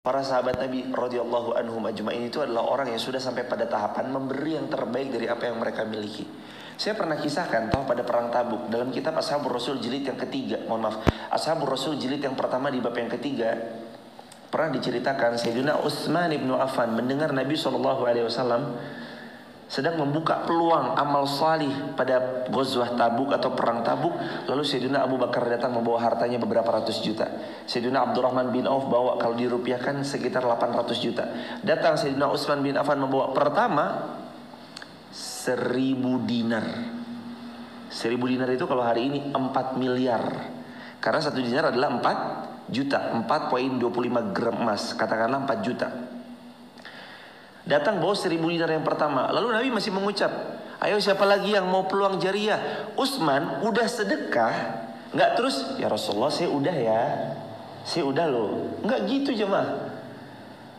Para sahabat Nabi radhiyallahu anhum ajma'in itu adalah orang yang sudah sampai pada tahapan memberi yang terbaik dari apa yang mereka miliki. Saya pernah kisahkan tahu pada perang Tabuk dalam kitab Ashabur Rasul jilid yang ketiga. Ashabur Rasul jilid yang pertama di bab yang ketiga pernah diceritakan Sayyidina Utsman bin Affan mendengar Nabi SAW sedang membuka peluang amal salih pada Ghazwah Tabuk atau perang Tabuk. Lalu Sayyidina Abu Bakar datang membawa hartanya beberapa ratus juta. Sayyidina Abdurrahman bin Auf bawa kalau dirupiahkan sekitar 800 juta. Datang Sayyidina Utsman bin Affan membawa pertama 1000 dinar. 1000 dinar itu kalau hari ini 4 miliar. Karena 1 dinar adalah 4 juta, 4,25 gram emas, katakanlah 4 juta. Datang bawa 1000 dinar yang pertama. Lalu Nabi masih mengucap, ayo siapa lagi yang mau peluang jariah? Utsman udah sedekah, nggak terus, ya Rasulullah saya udah ya, saya udah loh. Nggak gitu jemaah.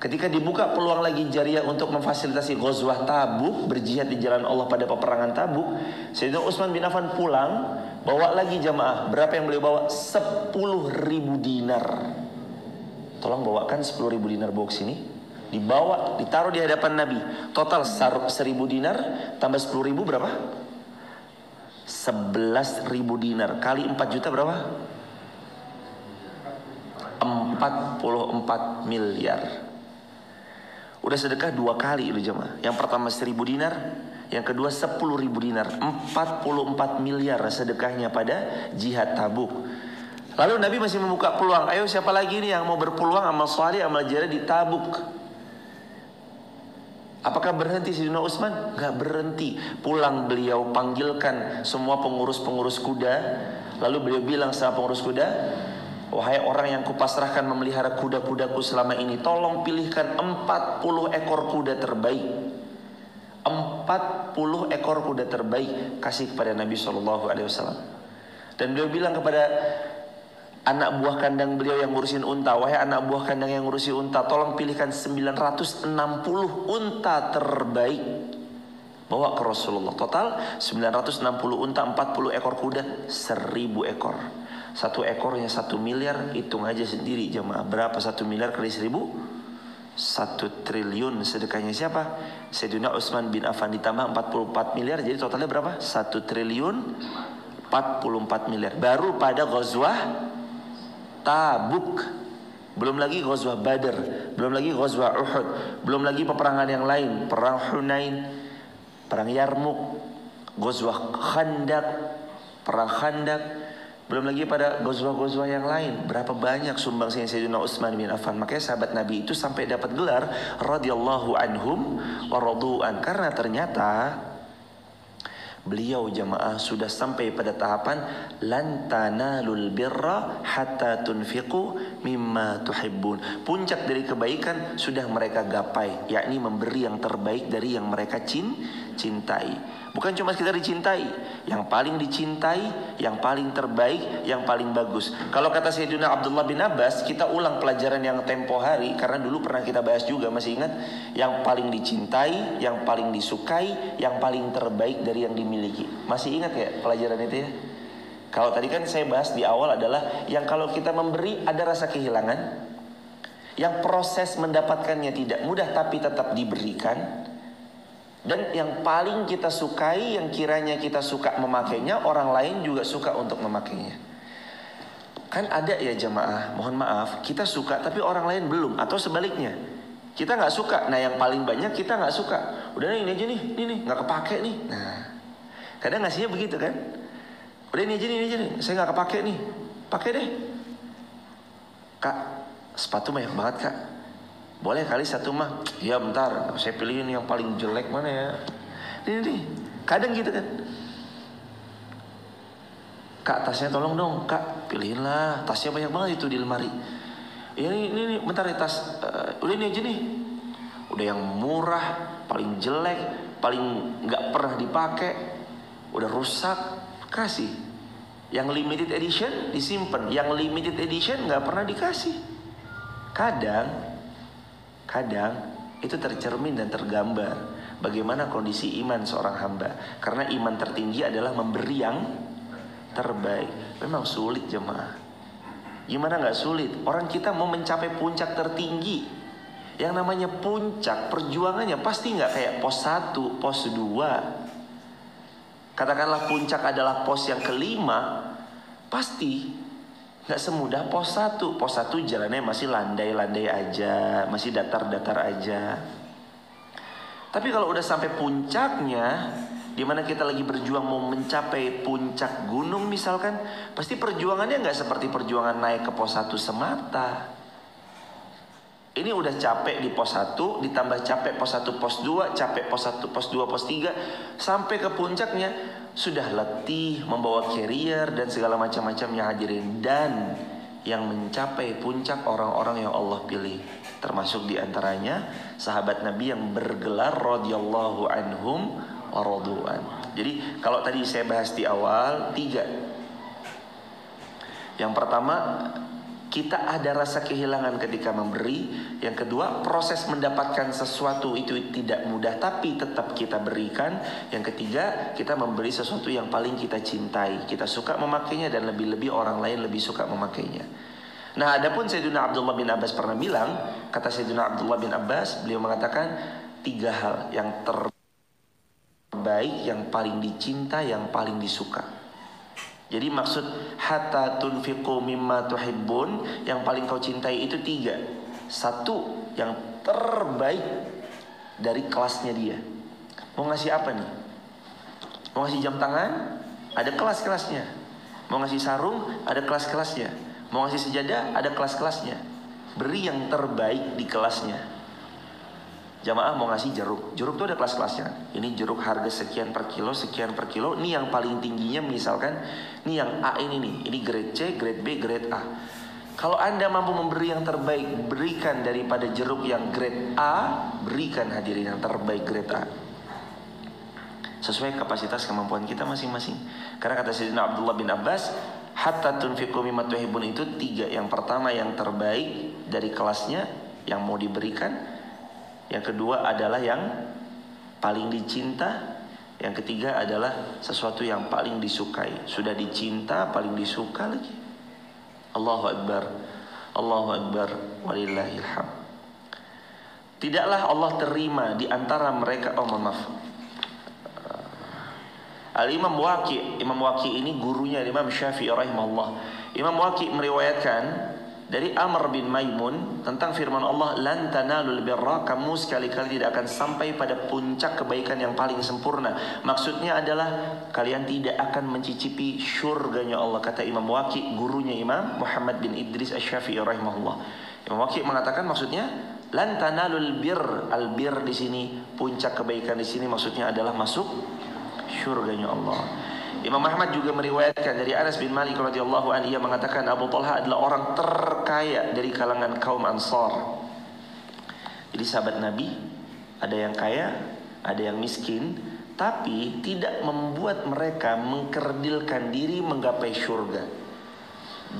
Ketika dibuka peluang lagi jariah untuk memfasilitasi Ghazwah Tabuk, berjihad di jalan Allah pada peperangan Tabuk, Sayyidina Utsman bin Affan pulang, bawa lagi jemaah. Berapa yang beliau bawa? 10.000 dinar. Tolong bawakan 10.000 dinar bawa ke sini. Dibawa, ditaruh di hadapan Nabi. Total 1000 dinar tambah 10.000 berapa? 11.000 dinar kali 4 juta berapa? 44 miliar. Udah sedekah 2 kali itu jemaah. Yang pertama 1000 dinar, yang kedua 10.000 dinar. 44 miliar sedekahnya pada jihad Tabuk. Lalu Nabi masih membuka peluang. Ayo siapa lagi nih yang mau berpeluang amal salih, amal jariah di Tabuk? Apakah berhenti Sayyidina Utsman? Gak berhenti. Pulang beliau panggilkan semua pengurus-pengurus kuda. Lalu beliau bilang sama pengurus kuda, wahai orang yang kupasrahkan memelihara kuda-kudaku selama ini, tolong pilihkan 40 ekor kuda terbaik. 40 ekor kuda terbaik kasih kepada Nabi SAW. Dan beliau bilang kepada anak buah kandang beliau yang ngurusin unta, wahai anak buah kandang yang ngurusin unta, tolong pilihkan 960 unta terbaik, bawa ke Rasulullah. Total 960 unta, 40 ekor kuda, 1000 ekor. 1 ekornya 1 miliar, hitung aja sendiri jemaah. Berapa 1 miliar kali 1000? 1 triliun. Sedekahnya siapa? Sayyidina Utsman bin Affan ditambah 44 miliar, jadi totalnya berapa? 1 triliun 44 miliar. Baru pada Ghazwah Tabuk, belum lagi Ghazwah Badr, belum lagi Ghazwah Uhud, belum lagi peperangan yang lain, perang Hunain, perang Yarmuk, Ghazwah Khandaq, perang Khandaq, belum lagi pada Ghazwah-Ghazwah yang lain. Berapa banyak sumbangsih Sayyidina Utsman bin Affan. Makanya sahabat Nabi itu sampai dapat gelar radhiyallahu anhum wa radu'an, karena ternyata beliau jamaah sudah sampai pada tahapan lan tanalul birra hatta tunfiqu mimma tuhibbun. Puncak dari kebaikan sudah mereka gapai, yakni memberi yang terbaik dari yang mereka cintai. Bukan cuma sekedar dicintai, yang paling dicintai, yang paling terbaik, yang paling bagus. Kalau kata Sayyidina Abdullah bin Abbas, kita ulang pelajaran yang tempo hari, karena dulu pernah kita bahas juga, masih ingat? Yang paling dicintai, yang paling disukai, yang paling terbaik dari yang dimiliki. Masih ingat ya pelajaran itu ya? Kalau tadi kan saya bahas di awal adalah yang kalau kita memberi ada rasa kehilangan, yang proses mendapatkannya tidak mudah tapi tetap diberikan. Dan yang paling kita sukai, yang kiranya kita suka memakainya, orang lain juga suka untuk memakainya. Kan ada ya jemaah, mohon maaf, kita suka tapi orang lain belum, atau sebaliknya, kita nggak suka, nah yang paling banyak kita nggak suka. Udah ini aja nih, ini nggak kepake nih. Nah, kadang ngasihnya begitu kan? Udah ini aja nih, saya nggak kepake nih, pakai deh. Kak, sepatu banyak banget kak. Boleh kali 1 mah. Ya bentar, saya pilihin yang paling jelek mana ya. Ini kadang gitu kan. Kak, tasnya tolong dong. Kak, pilihin lah. Tasnya banyak banget itu di lemari. Ya ini bentar ya tas. Udah ini aja nih. Udah yang murah, paling jelek, paling nggak pernah dipakai, udah rusak, kasih. Yang limited edition disimpan. Yang limited edition nggak pernah dikasih. Kadang itu tercermin dan tergambar bagaimana kondisi iman seorang hamba. Karena iman tertinggi adalah memberi yang terbaik. Memang sulit jemaah. Gimana nggak sulit? Orang kita mau mencapai puncak tertinggi. Yang namanya puncak, perjuangannya pasti nggak kayak pos 1, pos 2. Katakanlah puncak adalah pos yang kelima, pasti nggak semudah pos 1. Pos 1 jalannya masih landai-landai aja, masih datar-datar aja. Tapi kalau udah sampai puncaknya, dimana kita lagi berjuang mau mencapai puncak gunung misalkan, pasti perjuangannya nggak seperti perjuangan naik ke pos 1 semata. Ini udah capek di pos 1, ditambah capek pos 1, pos 2, capek pos 1, pos 2, pos 3, sampai ke puncaknya sudah letih, membawa carrier dan segala macam-macamnya hadirin. Dan yang mencapai puncak orang-orang yang Allah pilih, termasuk diantaranya sahabat Nabi yang bergelar radhiyallahu anhum wa radu'an. Jadi kalau tadi saya bahas di awal 3. Yang pertama, kita ada rasa kehilangan ketika memberi. Yang kedua, proses mendapatkan sesuatu itu tidak mudah, tapi tetap kita berikan. Yang ketiga, kita memberi sesuatu yang paling kita cintai, kita suka memakainya, dan lebih-lebih orang lain lebih suka memakainya. Nah, adapun Sayyidina Abdullah bin Abbas pernah bilang, kata Sayyidina Abdullah bin Abbas, beliau mengatakan 3 hal yang terbaik, yang paling dicinta, yang paling disuka. Jadi maksud hatta tunfiqu mimma tuhibbun, yang paling kau cintai itu 3. 1, yang terbaik dari kelasnya dia. Mau ngasih apa nih? Mau ngasih jam tangan? Ada kelas-kelasnya. Mau ngasih sarung? Ada kelas-kelasnya. Mau ngasih sejadah? Ada kelas-kelasnya. Beri yang terbaik di kelasnya. Jamaah mau ngasih jeruk. Jeruk tuh ada kelas-kelasnya. Ini jeruk harga sekian per kilo, sekian per kilo. Ini yang paling tingginya misalkan, ini yang A ini nih. Ini grade C, grade B, grade A. Kalau Anda mampu memberi yang terbaik, berikan daripada jeruk yang grade A, berikan hadirin yang terbaik grade A. Sesuai kapasitas kemampuan kita masing-masing. Karena kata Sayyidina Abdullah bin Abbas, hatta tunfiqu mimma tuhibbun itu 3. Yang pertama yang terbaik dari kelasnya, yang mau diberikan. Yang kedua adalah yang paling dicinta. Yang ketiga adalah sesuatu yang paling disukai. Sudah dicinta, paling disuka lagi. Allahu Akbar, Allahu Akbar, walillahilham. Tidaklah Allah terima di antara mereka. Maaf. Al-Imam Waqi'. Imam Waqi' ini gurunya Imam Syafi'i rahimahullah. Imam Waqi' meriwayatkan dari Amr bin Maimun tentang firman Allah, lan tanalul birra, kamu sekali-kali tidak akan sampai pada puncak kebaikan yang paling sempurna. Maksudnya adalah kalian tidak akan mencicipi syurganya Allah, kata Imam Waqi', gurunya Imam Muhammad bin Idris Asy-Syafi'i rahimahullah. Imam Waqi' mengatakan maksudnya lan tanalul bir, al-bir di sini, puncak kebaikan di sini maksudnya adalah masuk syurganya Allah. Imam Ahmad juga meriwayatkan dari Anas bin Malik radhiyallahu anhu, ia mengatakan Abu Talha adalah orang terkaya dari kalangan kaum Ansar. Jadi sahabat Nabi, ada yang kaya, ada yang miskin, tapi tidak membuat mereka mengkerdilkan diri menggapai surga.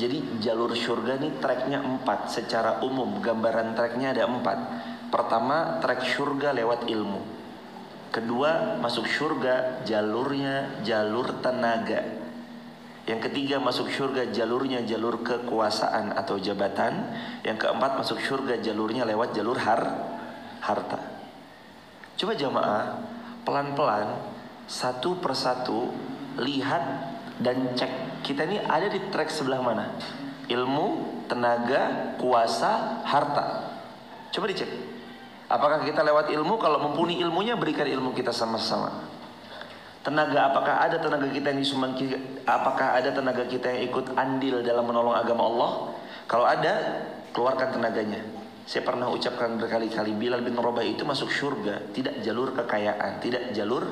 Jadi jalur surga ini treknya 4 secara umum, gambaran treknya ada 4. Pertama, trek surga lewat ilmu. Kedua, masuk surga jalurnya jalur tenaga. Yang ketiga, masuk surga jalurnya jalur kekuasaan atau jabatan. Yang keempat, masuk surga jalurnya lewat jalur harta. Coba jamaah, pelan-pelan, satu persatu, lihat dan cek. Kita ini ada di trek sebelah mana? Ilmu, tenaga, kuasa, harta. Coba dicek. Apakah kita lewat ilmu? Kalau mumpuni ilmunya, berikan ilmu kita sama-sama. Tenaga, apakah ada tenaga kita yang disumbangkan? Apakah ada tenaga kita yang ikut andil dalam menolong agama Allah? Kalau ada, keluarkan tenaganya. Saya pernah ucapkan berkali-kali, Bilal bin Rabah itu masuk surga, tidak jalur kekayaan, tidak jalur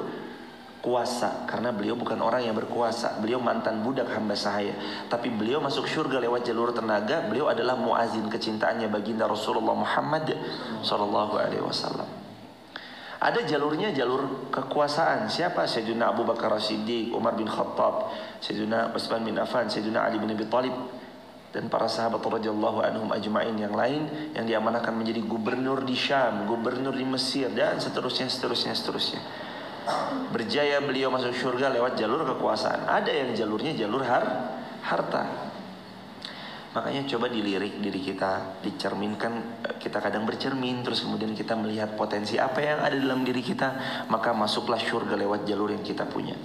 kuasa, karena beliau bukan orang yang berkuasa. Beliau mantan budak hamba sahaya, tapi beliau masuk surga lewat jalur tenaga. Beliau adalah muazin kecintaannya baginda Rasulullah Muhammad sallallahu alaihi wasallam. Ada jalurnya jalur kekuasaan. Siapa? Sayyidina Abu Bakar As-Siddiq, Umar bin Khattab, Sayyidina Utsman bin Affan, Sayyidina Ali bin Abi Thalib, dan para sahabat radhiyallahu anhum ajma'in yang lain yang diamanahkan menjadi gubernur di Syam, gubernur di Mesir, dan seterusnya. Berjaya beliau masuk surga lewat jalur kekuasaan. Ada yang jalurnya jalur harta. Makanya coba dilirik diri kita, dicerminkan, kita kadang bercermin, terus kemudian kita melihat potensi apa yang ada dalam diri kita, maka masuklah surga lewat jalur yang kita punya.